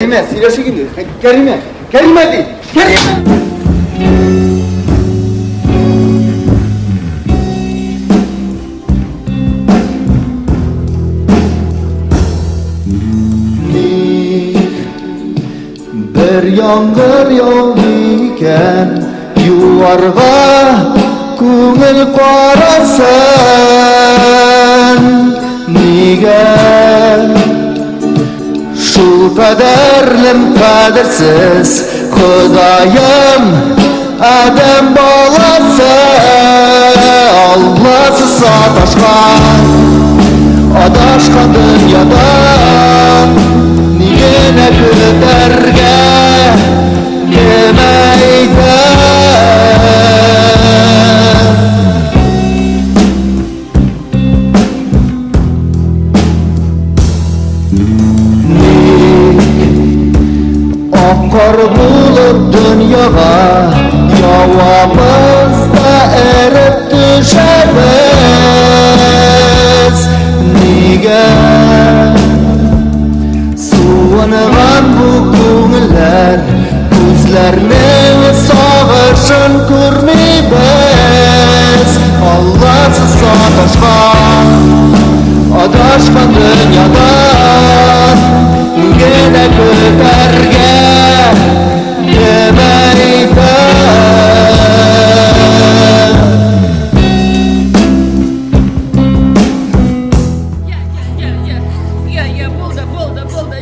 Kerime, silaşı gibi. Kerime, Kerime değil. Kerime. Bir yağmur yağıyken yuvarga ko'ngil qorasan nega şu kaderlim kadersiz Xudoyim adam bolasa Allahsız adashgan dunyoda nega ko'targa demaydi Oqqor bo'lib dunyoga yovamizda erib tushamiz nega suvungan bu ko'ngillar ko'zlarni sog'ishin ko'rmaydi